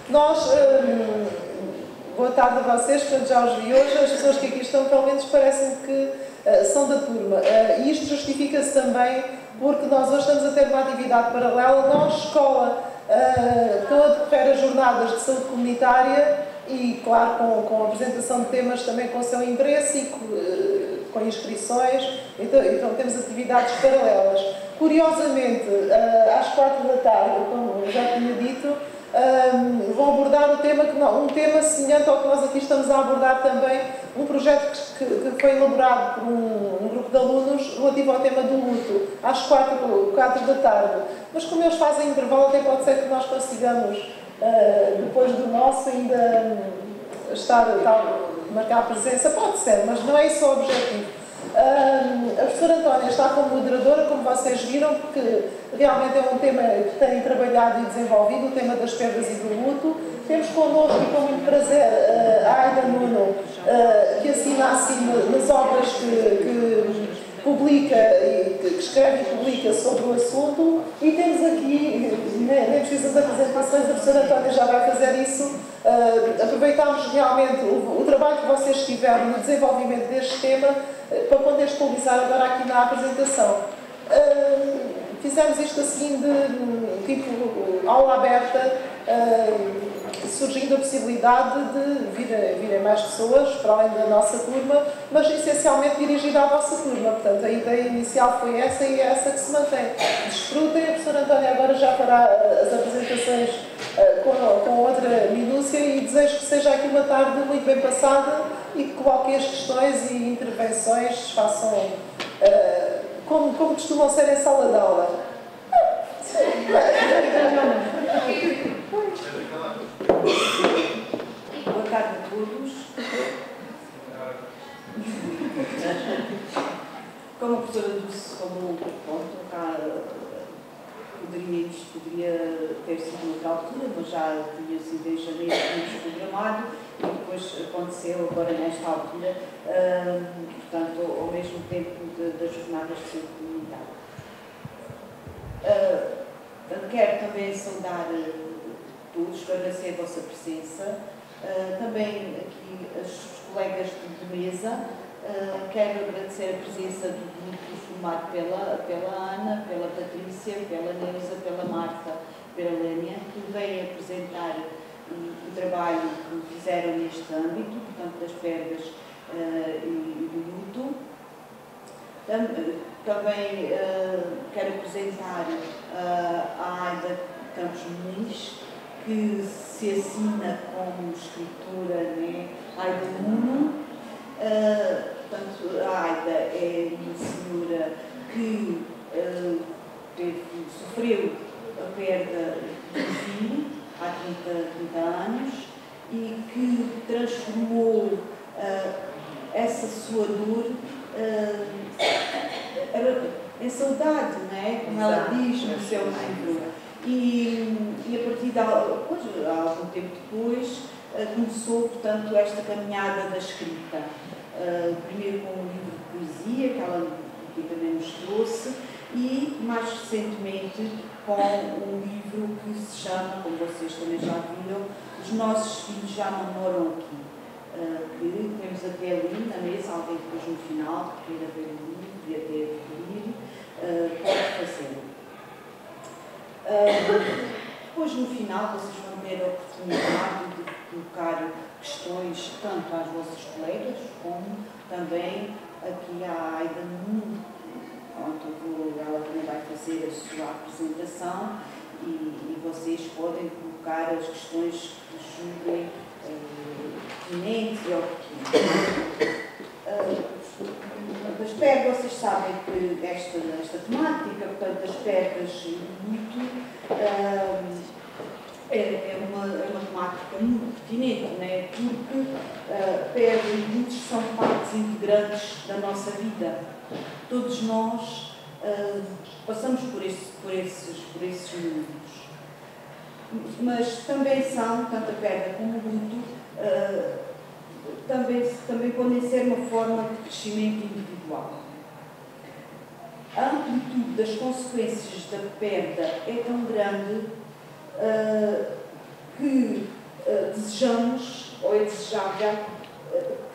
Nós, boa tarde a vocês, quando já os vi hoje, as pessoas que aqui estão, pelo menos, parecem que são da turma. E isto justifica-se também porque nós hoje estamos a ter uma atividade paralela. Nós, escola, estão a decorrer as jornadas de saúde comunitária e, claro, com a apresentação de temas também com o seu interesse e com inscrições. Então temos atividades paralelas. Curiosamente, às 4 da tarde, como eu já tinha dito, vão abordar um tema semelhante ao que nós aqui estamos a abordar também, um projeto que foi elaborado por um grupo de alunos relativo ao tema do luto, às 4 da tarde. Mas como eles fazem intervalo, até pode ser que nós consigamos, depois do nosso, ainda marcar a presença, pode ser, mas não é esse o objetivo. A professora Antónia está como moderadora, como vocês viram, porque realmente é um tema que tem trabalhado e desenvolvido, o tema das perdas e do luto. Temos connosco, e com muito prazer, a Aida Nuno, que assina assim nas obras que publica, que escreve e publica sobre o assunto. E temos aqui, nem precisamos de apresentações, a professora Antónia já vai fazer isso. Aproveitámos realmente o trabalho que vocês tiveram no desenvolvimento deste tema para contextualizar agora aqui na apresentação. Fizemos isto assim de tipo aula aberta, surgindo a possibilidade de virem mais pessoas para além da nossa turma, mas essencialmente dirigida à vossa turma. Portanto, a ideia inicial foi essa e é essa que se mantém. Desfrutem, a professora Antónia agora já fará as apresentações com outra minúcia e desejo que seja aqui uma tarde muito bem passada e que coloquem as questões e intervenções, façam como costumam ser em sala de aula. Boa tarde a todos. Como a professora disse, poderia ter sido noutra altura, mas já tinha sido em janeiro, tínhamos programado, e depois aconteceu agora nesta altura, portanto, ao mesmo tempo das jornadas de saúde comunitária. Quero também saudar todos, agradecer a vossa presença, também aqui os colegas de mesa. Quero agradecer a presença do grupo formado pela Ana, pela Patrícia, pela Neuza, pela Marta, pela Lénia, que vêm apresentar o trabalho que fizeram neste âmbito, portanto, das perdas e do luto. Também quero apresentar a Aida Campos Muniz, que se assina como escritora, né? Aida Nuno. Portanto, a Aida é uma senhora que sofreu a perda de um filho há 30 anos e que transformou essa sua dor em saudade, não é? Como ela diz no seu livro. E a partir de há algum tempo depois, começou, portanto, esta caminhada da escrita. Primeiro com um livro de poesia, que ela aqui também nos trouxe, e mais recentemente com um livro que se chama, como vocês também já viram, Os Nossos Filhos Já Não Moram Aqui, que temos até ali na mesa, alguém depois no final, que queira ver o livro e até adquirir, pode fazê-lo. Depois, no final, vocês vão ter a oportunidade de colocar questões tanto às vossas colegas, como também aqui à Aida Nuno, onde ela também vai fazer a sua apresentação e vocês podem colocar as questões que julguem pertinentes e oportunas. As perdas, vocês sabem que esta temática, portanto, das perdas e do luto, é uma temática muito pertinente, não é? Porque perdas e lutos são partes integrantes da nossa vida. Todos nós passamos por esses momentos. Mas também são, tanto a perda como o luto, também podem ser uma forma de crescimento individual. A amplitude das consequências da perda é tão grande que desejamos, ou é desejável,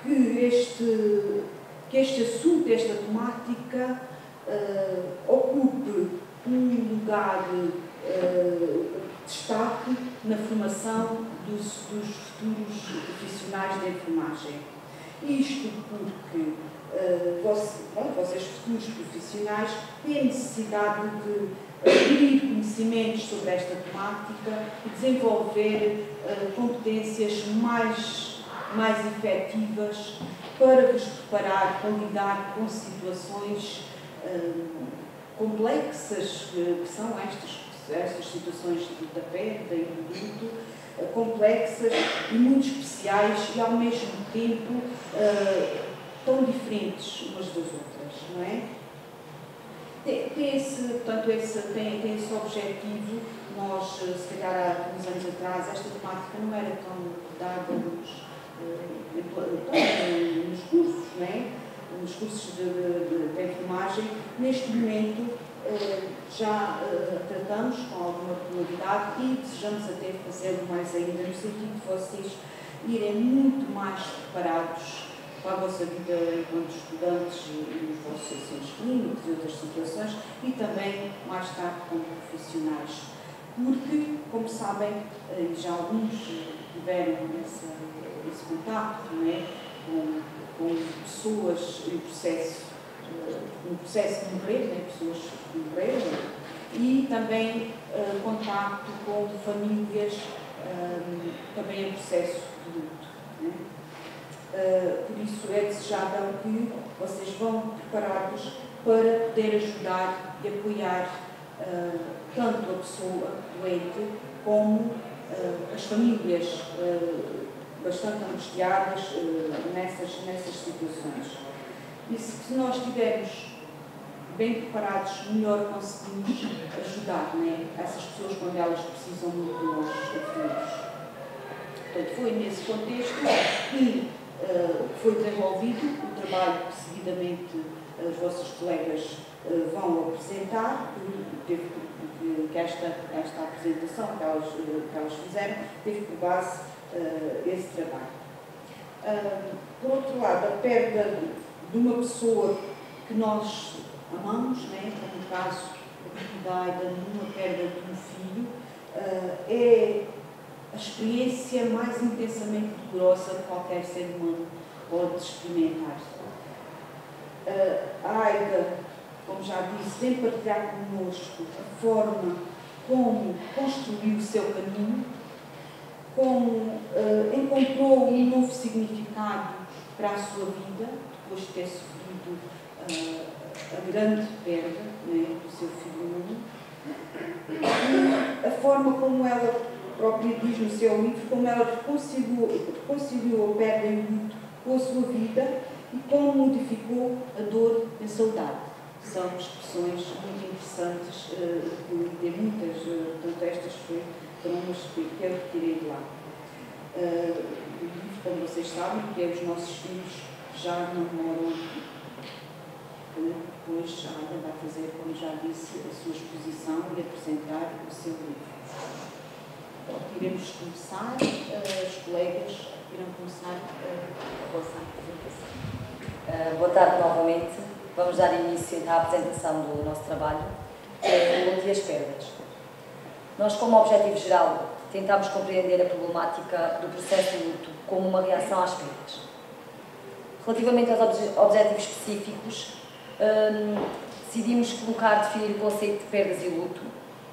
que este assunto, esta temática, ocupe um lugar de destaque na formação dos futuros profissionais da enfermagem. Isto porque vocês, futuros profissionais, têm necessidade de adquirir conhecimentos sobre esta temática e desenvolver competências mais efetivas para vos preparar para lidar com situações complexas, que são estas situações da perda e do luto, complexas e muito especiais e ao mesmo tempo tão diferentes umas das outras, não é? Tem esse objetivo. Nós, se calhar há uns anos atrás, esta temática não era tão dada nos cursos, não é? Nos cursos de enfermagem. Neste momento já tratamos com alguma regularidade e desejamos até fazê-lo mais ainda, no sentido de vocês irem muito mais preparados para a vossa vida enquanto estudantes e nos vossos ensaios clínicos e outras situações, e também mais tarde como profissionais. Porque, como sabem, já alguns tiveram esse contacto, não é? com pessoas em processo de morrer, né? Pessoas que morreram, e também contacto com famílias também em processo de luto, né? Por isso é desejável que vocês vão preparados para poder ajudar e apoiar tanto a pessoa doente como as famílias bastante angustiadas nessas situações. E se nós estivermos bem preparados, melhor conseguimos ajudar, né, essas pessoas quando elas precisam muito de nós, apoios. Portanto, foi nesse contexto que foi desenvolvido o trabalho que seguidamente os vossos colegas vão apresentar, que esta apresentação que elas fizeram teve por base esse trabalho. Por outro lado, a perda de uma pessoa que nós amamos, né, como o caso da Aida, numa perda de um filho, é a experiência mais intensamente dolorosa que qualquer ser humano pode experimentar. A Aida, como já disse, vem partilhar connosco a forma como construiu o seu caminho, como encontrou um novo significado para a sua vida, depois de ter sofrido a grande perda, né, do seu filho único. E a forma como ela própria diz no seu livro, como ela reconciliou a perda e o luto com a sua vida e como modificou a dor em saudade. São expressões muito interessantes, tem muitas, portanto estas foram umas que eu retirei de lá. O livro, como vocês sabem, que é Os Nossos Filhos Já Não Moram Aqui. Depois a Aida vai fazer, como já disse, a sua exposição e apresentar o seu livro. Então, iremos começar, os colegas irão começar a vossa apresentação. Boa tarde novamente. Vamos dar início à apresentação do nosso trabalho, o luto e as perdas. Nós, como objetivo geral, tentamos compreender a problemática do processo de luto como uma reação às perdas. Relativamente aos objetivos específicos, decidimos definir o conceito de perdas e luto,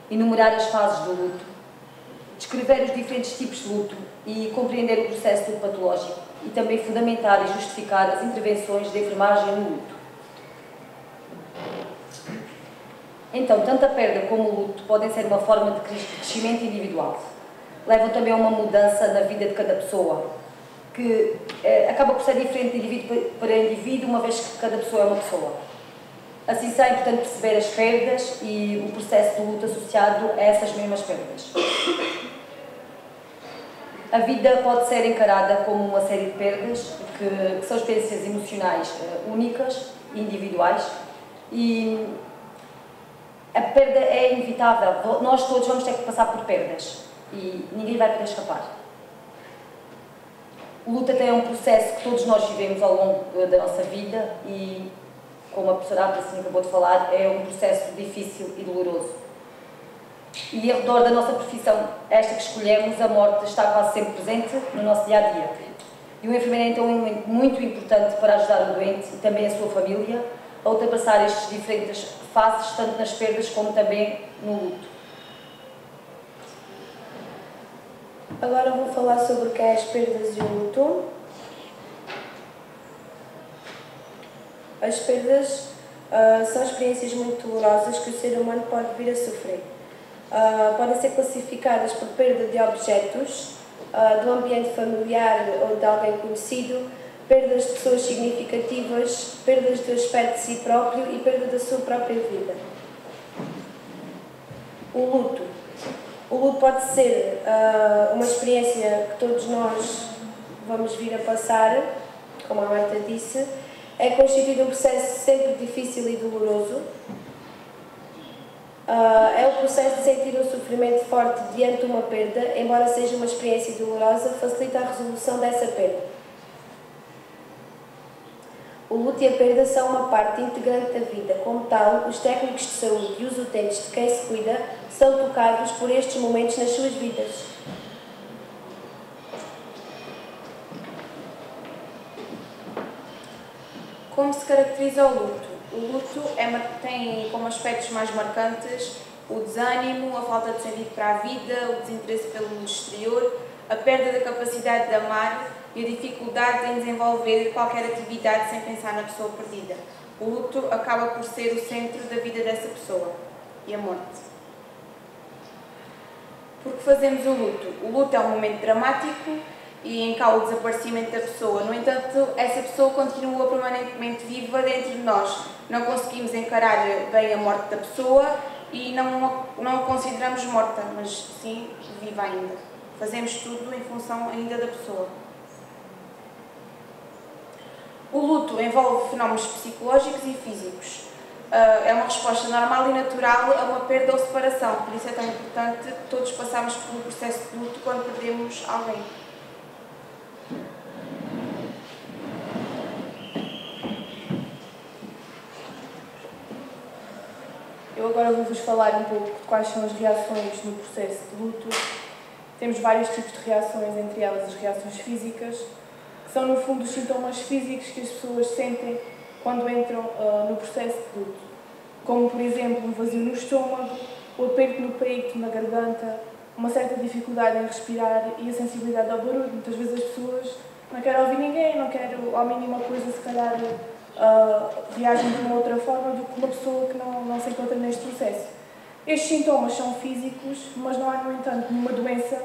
enumerar as fases do luto, descrever os diferentes tipos de luto e compreender o processo do patológico e também fundamentar e justificar as intervenções da enfermagem no luto. Então, tanto a perda como o luto podem ser uma forma de crescimento individual. Levam também a uma mudança na vida de cada pessoa, que acaba por ser diferente de indivíduo para indivíduo, uma vez que cada pessoa é uma pessoa. Assim, será importante perceber as perdas e o processo de luto associado a essas mesmas perdas. A vida pode ser encarada como uma série de perdas, que são experiências emocionais únicas e individuais, e a perda é inevitável. Nós todos vamos ter que passar por perdas. e ninguém vai poder escapar. O luto até é um processo que todos nós vivemos ao longo da nossa vida e, como a professora Aprecine acabou de falar, é um processo difícil e doloroso. E ao redor da nossa profissão, esta que escolhemos, a morte está quase sempre presente no nosso dia-a-dia. E o enfermeiro é então um elemento muito importante para ajudar o doente e também a sua família a ultrapassar estas diferentes fases, tanto nas perdas como também no luto. Agora vou falar sobre o que é as perdas e o luto. As perdas são experiências muito dolorosas que o ser humano pode vir a sofrer. Podem ser classificadas por perda de objetos, do ambiente familiar ou de alguém conhecido, perdas de pessoas significativas, perdas do aspecto de si próprio e perda da sua própria vida. O luto. O luto pode ser uma experiência que todos nós vamos vir a passar, como a Marta disse. É constituído um processo sempre difícil e doloroso. É o processo de sentir um sofrimento forte diante de uma perda, embora seja uma experiência dolorosa, facilita a resolução dessa perda. O luto e a perda são uma parte integrante da vida. Como tal, os técnicos de saúde e os utentes de quem se cuida são tocados por estes momentos nas suas vidas. Como se caracteriza o luto? O luto tem como aspectos mais marcantes o desânimo, a falta de sentido para a vida, o desinteresse pelo mundo exterior, a perda da capacidade de amar e a dificuldade em desenvolver qualquer atividade sem pensar na pessoa perdida. O luto acaba por ser o centro da vida dessa pessoa e a morte. Por que fazemos o luto? O luto é um momento dramático e em causa o desaparecimento da pessoa. No entanto, essa pessoa continua permanentemente viva dentro de nós. Não conseguimos encarar bem a morte da pessoa e não a consideramos morta, mas sim viva ainda. Fazemos tudo em função ainda da pessoa. O luto envolve fenómenos psicológicos e físicos. É uma resposta normal e natural a uma perda ou separação. Por isso é tão importante que todos passamos por um processo de luto quando perdemos alguém. Eu agora vou-vos falar um pouco de quais são as reações no processo de luto. Temos vários tipos de reações, entre elas as reações físicas, que são no fundo os sintomas físicos que as pessoas sentem quando entram no processo de luto, como por exemplo um vazio no estômago, o aperto no peito, na garganta, uma certa dificuldade em respirar e a sensibilidade ao barulho. Muitas vezes as pessoas não querem ouvir ninguém, não querem, à mínima coisa, se calhar reagem de uma outra forma do que uma pessoa que não se encontra neste processo. Estes sintomas são físicos, mas não há, no entanto, nenhuma doença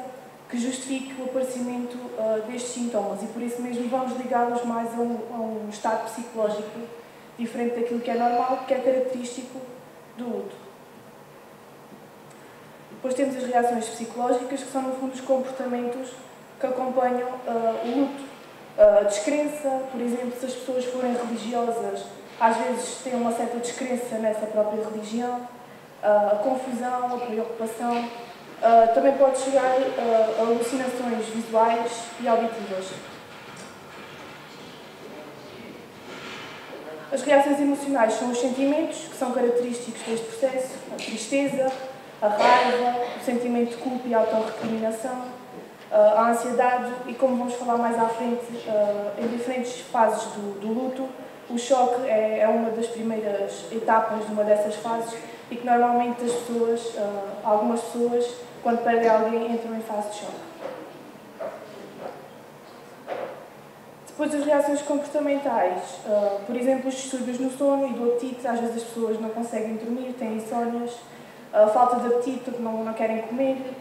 que justifique o aparecimento destes sintomas e por isso mesmo vamos ligá-los mais a um estado psicológico diferente daquilo que é normal, que é característico do luto. Depois temos as reações psicológicas, que são no fundo os comportamentos que acompanham o luto. A descrença, por exemplo, se as pessoas forem religiosas, às vezes têm uma certa descrença nessa própria religião, a confusão, a preocupação, também pode chegar a alucinações visuais e auditivas. As reações emocionais são os sentimentos que são característicos deste processo: a tristeza, a raiva, o sentimento de culpa e autorrecriminação, a ansiedade e, como vamos falar mais à frente, em diferentes fases do luto, o choque é uma das primeiras etapas de uma dessas fases e que normalmente as pessoas, algumas pessoas, quando perdem alguém, entram em fase de choque. Depois as reações comportamentais, por exemplo, os distúrbios no sono e do apetite. Às vezes as pessoas não conseguem dormir, têm insónias, falta de apetite porque não querem comer.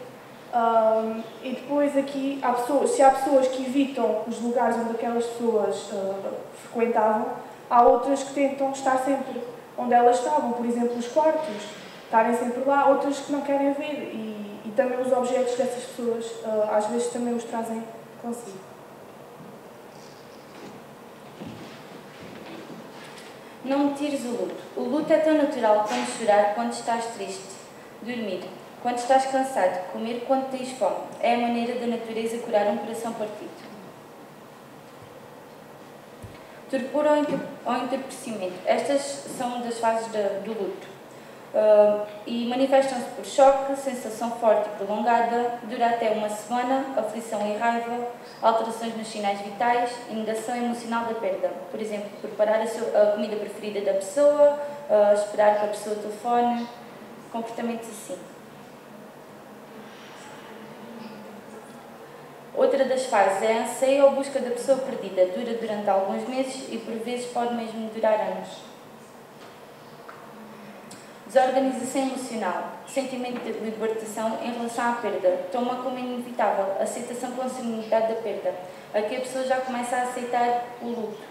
E depois aqui, se há pessoas que evitam os lugares onde aquelas pessoas frequentavam, há outras que tentam estar sempre onde elas estavam, por exemplo, os quartos, estarem sempre lá, outras que não querem ver e também os objetos dessas pessoas às vezes também os trazem consigo. Não me tires o luto. O luto é tão natural como chorar quando estás triste. Dormir. Quando estás cansado, comer quando tens fome. É a maneira da natureza curar um coração partido. Torpor ou entorpecimento. Estas são das fases do luto. E manifestam-se por choque, sensação forte e prolongada, dura até uma semana, aflição e raiva, alterações nos sinais vitais e negação emocional da perda. Por exemplo, preparar a comida preferida da pessoa, esperar que a pessoa telefone, comportamentos assim. Outra das fases é a anseio ou busca da pessoa perdida. Dura durante alguns meses e por vezes pode mesmo durar anos. Desorganização emocional. Sentimento de libertação em relação à perda. Toma como inevitável. Aceitação com a serenidade da perda. Aqui a pessoa já começa a aceitar o luto.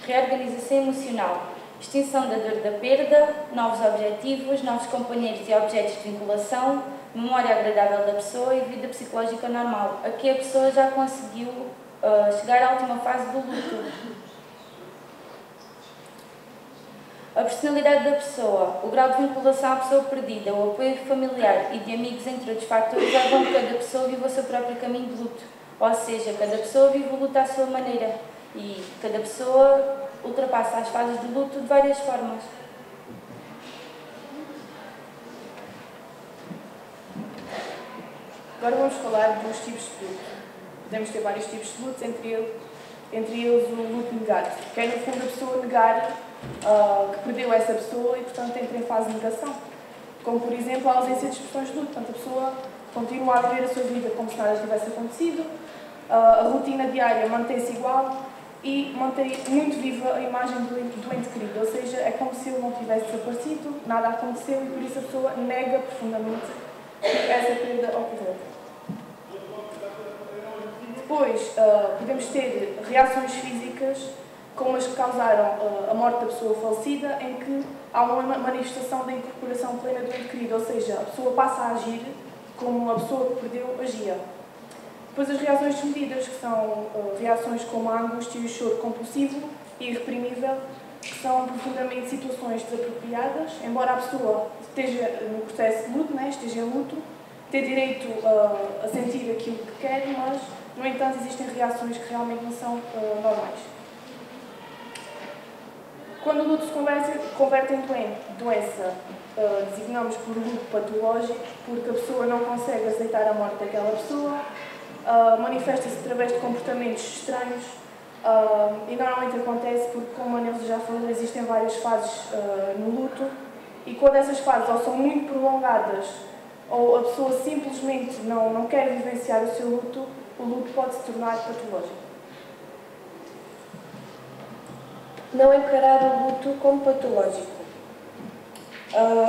Reorganização emocional. Extinção da dor da perda, novos objetivos, novos companheiros e objetos de vinculação, memória agradável da pessoa e vida psicológica normal. Aqui a pessoa já conseguiu chegar à última fase do luto. A personalidade da pessoa, o grau de vinculação à pessoa perdida, o apoio familiar e de amigos, entre outros fatores, levam que cada pessoa viva o seu próprio caminho de luto. Ou seja, cada pessoa vive o luto à sua maneira e cada pessoa ultrapassa as fases do luto de várias formas. Agora vamos falar dos tipos de luto. Podemos ter vários tipos de luto, entre eles o luto negado, que é no fundo a pessoa negar que perdeu essa pessoa e portanto entra em fase de negação. Como por exemplo a ausência de expressões de luto, portanto a pessoa continua a viver a sua vida como se nada tivesse acontecido, a rotina diária mantém-se igual e mantém muito viva a imagem do ente querido, ou seja, é como se ele não tivesse desaparecido, nada aconteceu e por isso a pessoa nega profundamente que essa perda ocorreu. Depois, podemos ter reações físicas como as que causaram a morte da pessoa falecida, em que há uma manifestação da incorporação plena do ente querido, ou seja, a pessoa passa a agir como a pessoa que perdeu agia. Depois as reações desmedidas, que são reações como a angústia e o choro compulsivo e irreprimível, que são profundamente situações desapropriadas, embora a pessoa esteja no processo de luto, esteja em luto, tem direito a sentir aquilo que quer, mas, no entanto, existem reações que realmente não são normais. Quando o luto se converte em doença, designamos por luto patológico, porque a pessoa não consegue aceitar a morte daquela pessoa, manifesta-se através de comportamentos estranhos e normalmente acontece porque, como a Neuza já falou, existem várias fases no luto e quando essas fases ou são muito prolongadas ou a pessoa simplesmente não quer vivenciar o seu luto, o luto pode se tornar patológico. Não encarar o luto como patológico.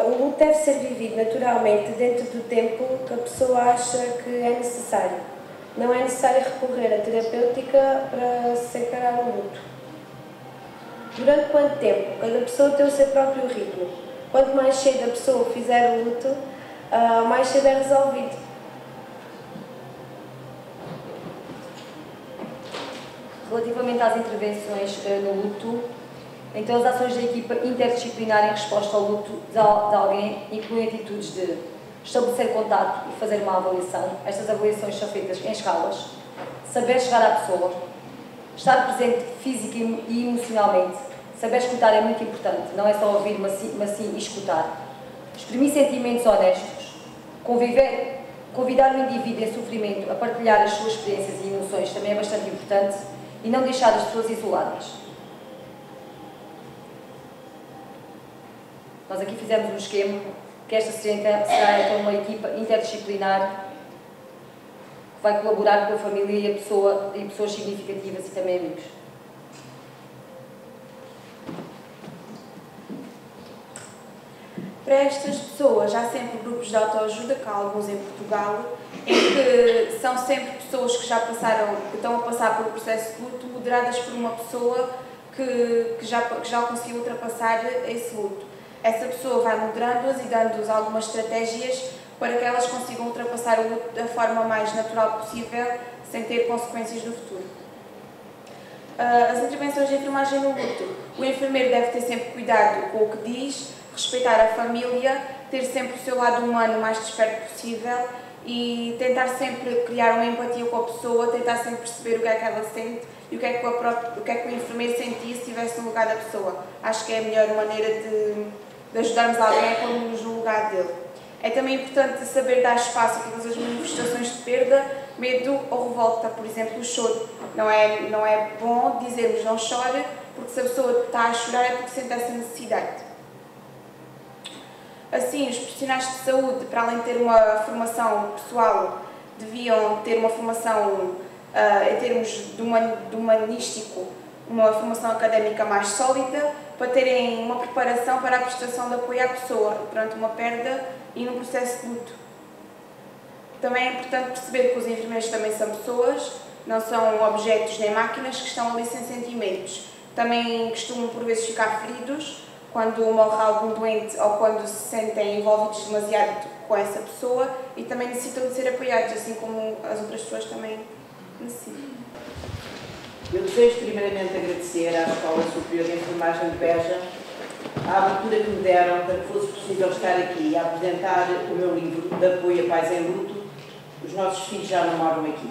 O luto deve ser vivido naturalmente dentro do tempo que a pessoa acha que é necessário. Não é necessário recorrer à terapêutica para se encarar o luto. Durante quanto tempo? Cada pessoa tem o seu próprio ritmo. Quanto mais cedo a pessoa fizer o luto, mais cedo é resolvido. Relativamente às intervenções no luto, então as ações da equipa interdisciplinar em resposta ao luto de alguém incluem atitudes de estabelecer contato e fazer uma avaliação. Estas avaliações são feitas em escalas. Saber chegar à pessoa, estar presente física e emocionalmente. Saber escutar é muito importante, não é só ouvir, mas sim escutar. Exprimir sentimentos honestos. Convidar o indivíduo em sofrimento a partilhar as suas experiências e emoções também é bastante importante e não deixar as pessoas isoladas. Nós aqui fizemos um esquema que esta será então uma equipa interdisciplinar que vai colaborar com a família e pessoas significativas e também amigos. Para estas pessoas há sempre grupos de autoajuda, que há alguns em Portugal, em que são sempre pessoas que estão a passar por um processo de luto, moderadas por uma pessoa que já conseguiu ultrapassar esse luto. Essa pessoa vai moderando-as e dando-as algumas estratégias para que elas consigam ultrapassar o luto da forma mais natural possível, sem ter consequências no futuro. As intervenções de enfermagem no luto. O enfermeiro deve ter sempre cuidado com o que diz, respeitar a família, ter sempre o seu lado humano o mais desperto possível e tentar sempre criar uma empatia com a pessoa, tentar sempre perceber o que é que ela sente e o que é que o enfermeiro sentia se estivesse no lugar da pessoa. Acho que é a melhor maneira de ajudarmos alguém é pôr-nos no lugar dele. É também importante saber dar espaço a todas as manifestações de perda, medo ou revolta, por exemplo, o choro. Não é bom dizermos não chore, porque se a pessoa está a chorar é porque sente essa necessidade. Assim, os profissionais de saúde, para além de ter uma formação pessoal, deviam ter uma formação em termos de humanístico, uma formação académica mais sólida, para terem uma preparação para a prestação de apoio à pessoa durante uma perda e no processo de luto. Também é importante perceber que os enfermeiros também são pessoas, não são objetos nem máquinas que estão ali sem sentimentos. Também costumam por vezes ficar feridos quando morre algum doente ou quando se sentem envolvidos demasiado com essa pessoa e também necessitam de ser apoiados, assim como as outras pessoas também necessitam. Eu desejo primeiramente agradecer à Escola Superior de Enfermagem de Beja a abertura que me deram para que fosse possível estar aqui a apresentar o meu livro de apoio a pais em luto. Os nossos filhos já não moram aqui.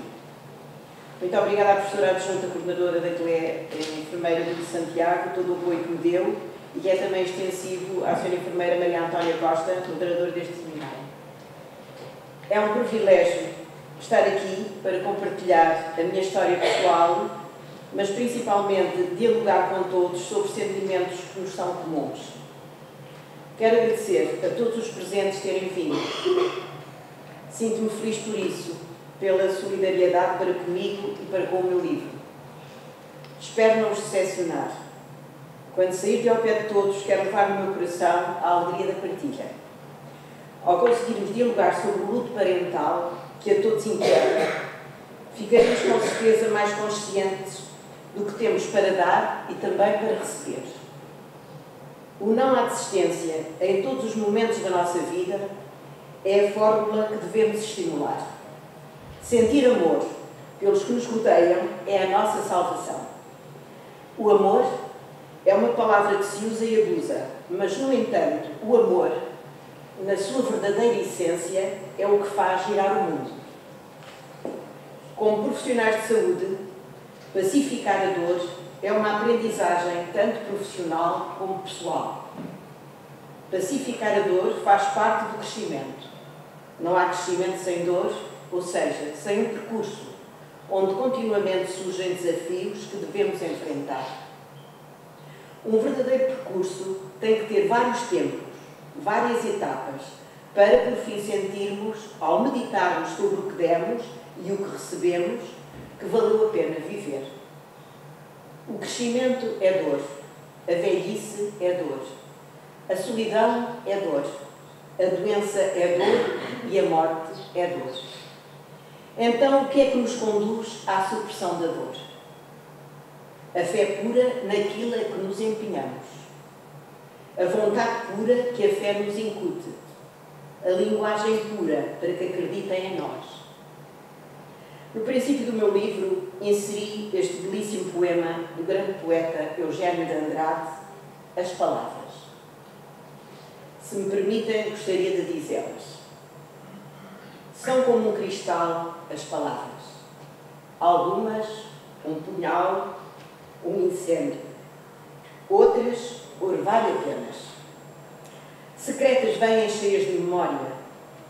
Muito obrigada à professora adjunta coordenadora da CLE, enfermeira de Santiago, todo o apoio que me deu e que é também extensivo à senhora enfermeira Maria Antónia Costa, moderadora deste seminário. É um privilégio estar aqui para compartilhar a minha história pessoal, mas principalmente dialogar com todos sobre sentimentos que nos são comuns. Quero agradecer a todos os presentes terem vindo. Sinto-me feliz por isso, pela solidariedade para comigo e para com o meu livro. Espero não os decepcionar. Quando sair de ao pé de todos, quero levar no meu coração a alegria da partilha. Ao conseguirmos dialogar sobre o luto parental, que a todos inquieta, ficaremos com certeza mais conscientes do que temos para dar e também para receber. O não à desistência em todos os momentos da nossa vida é a fórmula que devemos estimular. Sentir amor pelos que nos rodeiam é a nossa salvação. O amor é uma palavra que se usa e abusa, mas, no entanto, o amor, na sua verdadeira essência, é o que faz girar o mundo. Como profissionais de saúde, pacificar a dor é uma aprendizagem tanto profissional como pessoal. Pacificar a dor faz parte do crescimento. Não há crescimento sem dor, ou seja, sem um percurso, onde continuamente surgem desafios que devemos enfrentar. Um verdadeiro percurso tem que ter vários tempos, várias etapas, para por fim sentirmos, ao meditarmos sobre o que demos e o que recebemos, que valeu a pena viver. O crescimento é dor, a velhice é dor, a solidão é dor, a doença é dor e a morte é dor. Então, o que é que nos conduz à supressão da dor? A fé pura naquilo a que nos empenhamos, a vontade pura que a fé nos incute, a linguagem pura para que acreditem em nós. No princípio do meu livro, inseri este belíssimo poema do grande poeta Eugênio de Andrade, As Palavras. Se me permitem, gostaria de dizê-las. São como um cristal as palavras. Algumas, um punhal, um incêndio. Outras, orvalho apenas. Secretas vêm cheias de memória,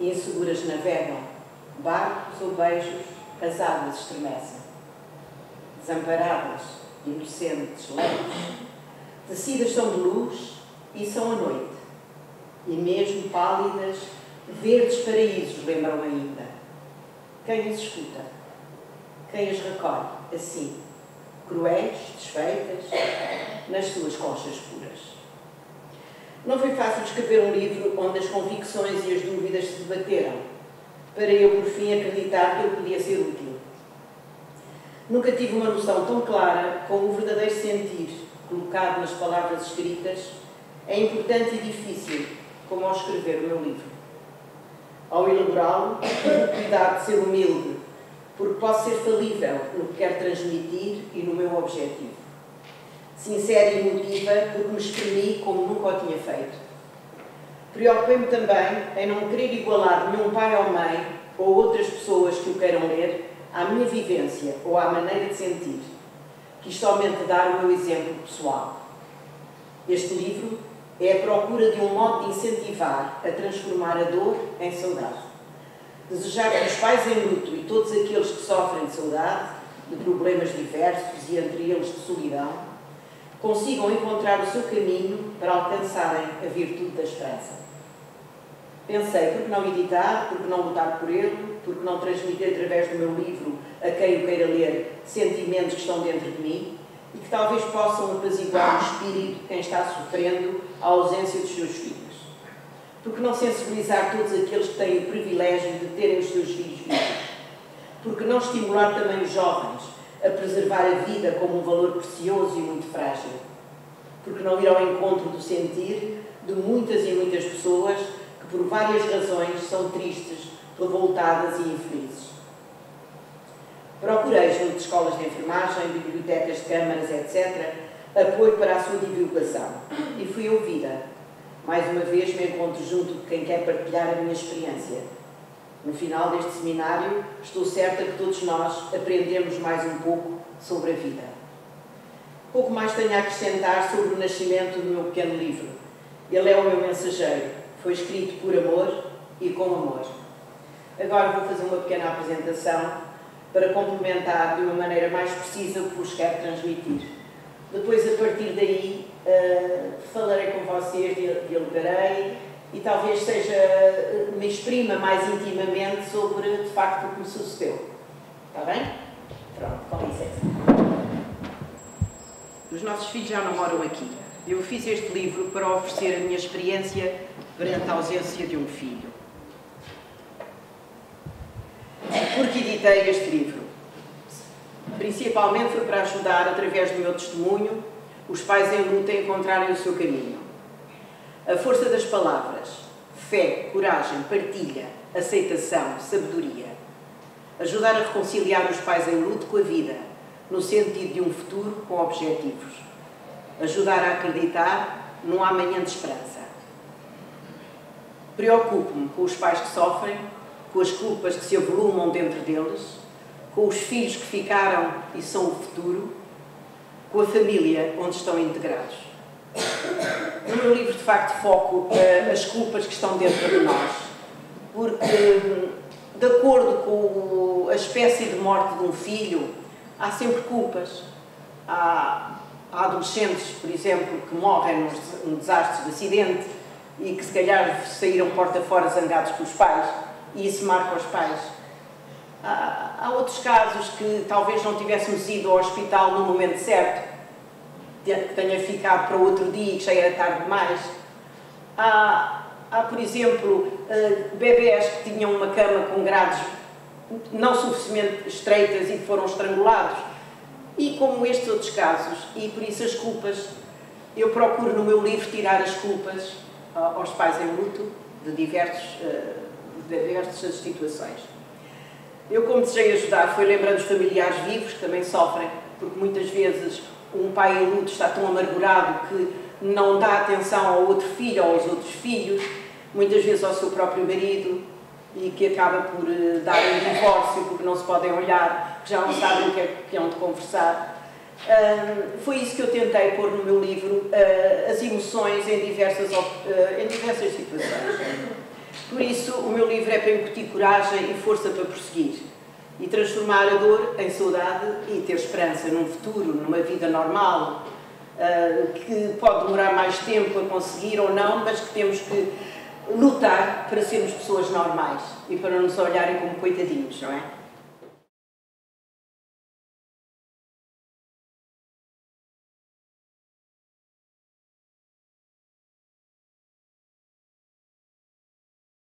inseguras navegam, barcos ou beijos, as águas estremecem. Desamparadas, inocentes, leves, tecidas são de luz e são a noite. E mesmo pálidas, verdes paraísos lembram ainda. Quem as escuta? Quem as recolhe, assim, cruéis, desfeitas, nas suas conchas puras? Não foi fácil escrever um livro onde as convicções e as dúvidas se debateram, para eu, por fim, acreditar que ele podia ser útil. Nunca tive uma noção tão clara como o verdadeiro sentir, colocado nas palavras escritas, é importante e difícil, como ao escrever o meu livro. Ao elaborá-lo, tive o cuidado de ser humilde, porque posso ser falível no que quero transmitir e no meu objetivo. Sincera e emotiva, porque me exprimi como nunca o tinha feito. Preocupei-me também em não querer igualar nenhum pai ou mãe ou outras pessoas que o queiram ler à minha vivência ou à maneira de sentir. Quis somente dar o meu exemplo pessoal. Este livro é a procura de um modo de incentivar a transformar a dor em saudade. Desejar que os pais em luto e todos aqueles que sofrem de saudade, de problemas diversos e entre eles de solidão, consigam encontrar o seu caminho para alcançarem a virtude da esperança. Pensei, por que não editar, por que não lutar por ele, por que não transmitir através do meu livro a quem o queira ler sentimentos que estão dentro de mim e que talvez possam apaziguar o espírito de quem está sofrendo a ausência dos seus filhos. Por que não sensibilizar todos aqueles que têm o privilégio de terem os seus filhos vivos? Por que não estimular também os jovens a preservar a vida como um valor precioso e muito frágil? Por que não ir ao encontro do sentir de muitas e muitas pessoas que por várias razões são tristes, revoltadas e infelizes? Procurei junto de escolas de enfermagem, bibliotecas de câmaras, etc., apoio para a sua divulgação e fui ouvida. Mais uma vez me encontro junto de quem quer partilhar a minha experiência. No final deste seminário, estou certa que todos nós aprendemos mais um pouco sobre a vida. Pouco mais tenho a acrescentar sobre o nascimento do meu pequeno livro. Ele é o meu mensageiro. Foi escrito por amor e com amor. Agora vou fazer uma pequena apresentação para complementar de uma maneira mais precisa o que vos quero transmitir. Depois, a partir daí, falarei com vocês, dialogarei e talvez me exprima mais intimamente sobre, de facto, o que me sucedeu. Está bem? Pronto, com licença. Os nossos filhos já não moram aqui. Eu fiz este livro para oferecer a minha experiência perante a ausência de um filho. Porque editei este livro? Principalmente foi para ajudar, através do meu testemunho, os pais em luta a encontrarem o seu caminho. A força das palavras, fé, coragem, partilha, aceitação, sabedoria. Ajudar a reconciliar os pais em luto com a vida, no sentido de um futuro com objetivos. Ajudar a acreditar num amanhã de esperança. Preocupo-me com os pais que sofrem, com as culpas que se avolumam dentro deles, com os filhos que ficaram e são o futuro, com a família onde estão integrados. No meu livro, de facto, foco as culpas que estão dentro de nós, porque, de acordo com a espécie de morte de um filho, há sempre culpas. Há adolescentes, por exemplo, que morrem num desastre de acidente e que, se calhar, saíram porta fora zangados com os pais, e isso marca os pais. Há outros casos que talvez não tivéssemos ido ao hospital no momento certo, que tenha ficado para outro dia e que já era tarde demais. Há, por exemplo, bebés que tinham uma cama com grades não suficientemente estreitas e que foram estrangulados. E como estes outros casos, e por isso as culpas, eu procuro no meu livro tirar as culpas aos pais em luto de diversas situações. Eu, como desejei ajudar, foi lembrando os familiares vivos que também sofrem, porque muitas vezes um pai em luto está tão amargurado que não dá atenção ao outro filho ou aos outros filhos, muitas vezes ao seu próprio marido, e que acaba por dar um divórcio porque não se podem olhar, que já não sabem o que é que hão de conversar. Foi isso que eu tentei pôr no meu livro, as emoções em diversas situações. Por isso, o meu livro é para incutir coragem e força para prosseguir e transformar a dor em saudade e ter esperança num futuro, numa vida normal, que pode demorar mais tempo a conseguir ou não, mas que temos que lutar para sermos pessoas normais e para não nos olharem como coitadinhos, não é?